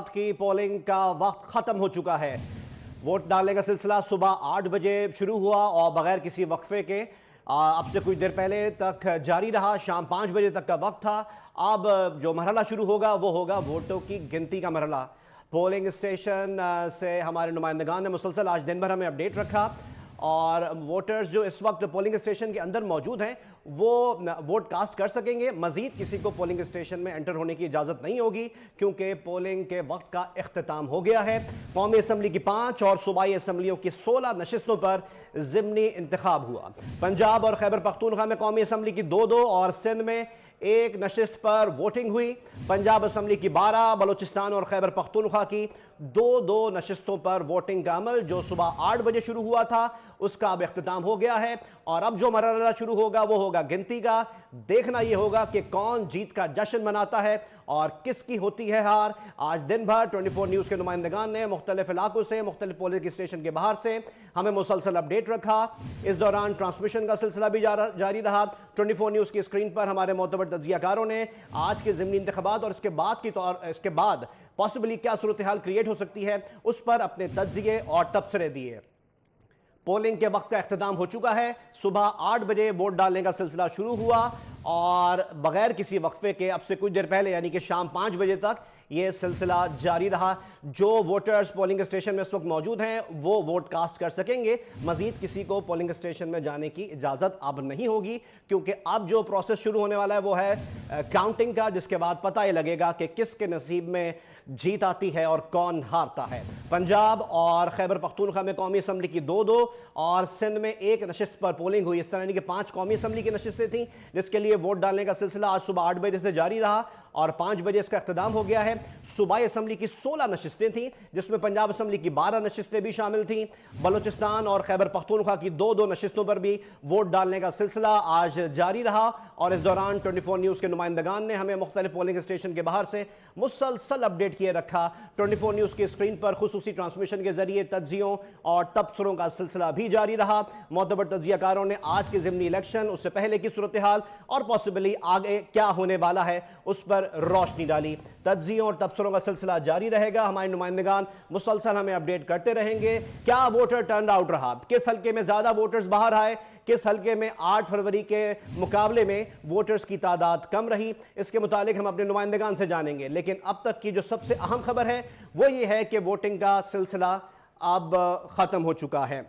کی پولنگ کا وقت ختم ہو چکا ہے۔ ووٹ ڈالنے کا سلسلہ صبح 8 بجے شروع ہوا اور بغیر کسی وقفے کے اب سے کچھ دیر پہلے تک جاری رہا۔ شام 5 بجے تک کا وقت تھا۔ اب جو مرحلہ شروع ہوگا وہ ہوگا ووٹوں کی گنتی کا مرحلہ۔ پولنگ اسٹیشن سے ہمارے نمائندگان نے مسلسل آج دن بھر ہمیں اپڈیٹ رکھا، اور ووٹرز جو اس وقت پولنگ اسٹیشن کے اندر موجود ہیں وہ ووٹ کاسٹ کر سکیں گے۔ مزید کسی کو پولنگ اسٹیشن میں انٹر ہونے کی اجازت نہیں ہوگی کیونکہ پولنگ کے وقت کا اختتام ہو گیا ہے۔ قومی اسمبلی کی 5 اور صوبائی اسمبلیوں کی 16 نشستوں پر ضمنی انتخاب ہوا۔ پنجاب اور خیبر پختونخوا میں قومی اسمبلی کی 2 اور سندھ میں 1 نشست پر ووٹنگ ہوئی۔ پنجاب اسمبلی کی 12، بلوچستان اور خیبر پختونخوا کی 2 نشستوں پر ووٹنگ کا عمل جو صبح 8 بجے شروع ہوا تھا اس کا اب اختتام ہو گیا ہے، اور اب جو مرحلہ شروع ہوگا وہ ہوگا گنتی کا۔ دیکھنا یہ ہوگا کہ کون جیت کا جشن مناتا ہے اور کس کی ہوتی ہے ہار۔ آج دن بھر 24 نیوز کے نمائندگان نے مختلف علاقوں سے، مختلف پولنگ اسٹیشن کے باہر سے ہمیں مسلسل اپڈیٹ رکھا۔ اس دوران ٹرانسمیشن کا سلسلہ بھی جاری رہا۔ 24 نیوز کی اسکرین پر ہمارے معتبر تجزیہ کاروں نے آج کے ضمنی انتخابات اور اس کے بعد پاسبلی کیا صورتحال کریٹ ہو سکتی ہے اس پر اپنے تجزیے اور تبصرے دیے۔ پولنگ کے وقت کا اختتام ہو چکا ہے۔ صبح 8 بجے ووٹ ڈالنے کا سلسلہ شروع ہوا اور بغیر کسی وقفے کے اب سے کچھ دیر پہلے یعنی کہ شام 5 بجے تک یہ سلسلہ جاری رہا۔ جو ووٹرز پولنگ اسٹیشن میں اس وقت موجود ہیں وہ ووٹ کاسٹ کر سکیں گے۔ مزید کسی کو پولنگ اسٹیشن میں جانے کی اجازت اب نہیں ہوگی کیونکہ اب جو پروسیس شروع ہونے والا ہے وہ ہے کاؤنٹنگ کا، جس کے بعد پتہ یہ لگے گا کہ کس کے نصیب میں جیت آتی ہے اور کون ہارتا ہے۔ پنجاب اور خیبر پختونخوا میں قومی اسمبلی کی 2 اور سندھ میں 1 نشست پر پولنگ ہوئی۔ اس طرح یعنی کہ 5 قومی اسمبلی کی نشستیں تھیں جس کے لیے ووٹ ڈالنے کا سلسلہ آج صبح 8 بجے سے جاری رہا اور 5 بجے اس کا اختتام ہو گیا ہے۔ صوبائی اسمبلی کی 16 نشستیں تھیں جس میں پنجاب اسمبلی کی 12 نشستیں بھی شامل تھیں۔ بلوچستان اور خیبر پختونخوا کی 2 نشستوں پر بھی ووٹ ڈالنے کا سلسلہ آج جاری رہا، اور اس دوران 24 نیوز کے نمائندگان نے ہمیں مختلف پولنگ اسٹیشن کے باہر سے مسلسل اپڈیٹ کیے رکھا۔ 24 نیوز کی اسکرین پر خصوصی ٹرانسمیشن کے ذریعے تجزیوں اور تبصروں کا سلسلہ بھی جاری رہا۔ معتبر تجزیہ کاروں نے آج کے ضمنی الیکشن، اس سے پہلے کی صورتحال اور پاسبلی آگے کیا ہونے والا ہے اس پر روشنی ڈالی۔ تجزیوں اور تبصروں کا سلسلہ جاری رہے گا۔ ہمارے نمائندگان مسلسل ہمیں اپڈیٹ کرتے رہیں گے۔ کیا ووٹر ٹرن آؤٹ رہا، کس حلقے میں زیادہ ووٹرز باہر آئے، کس حلقے میں 8 فروری کے مقابلے میں ووٹرز کی تعداد کم رہی، اس کے متعلق ہم اپنے نمائندگان سے جانیں گے۔ لیکن اب تک کی جو سب سے اہم خبر ہے وہ یہ ہے کہ ووٹنگ کا سلسلہ اب ختم ہو چکا ہے۔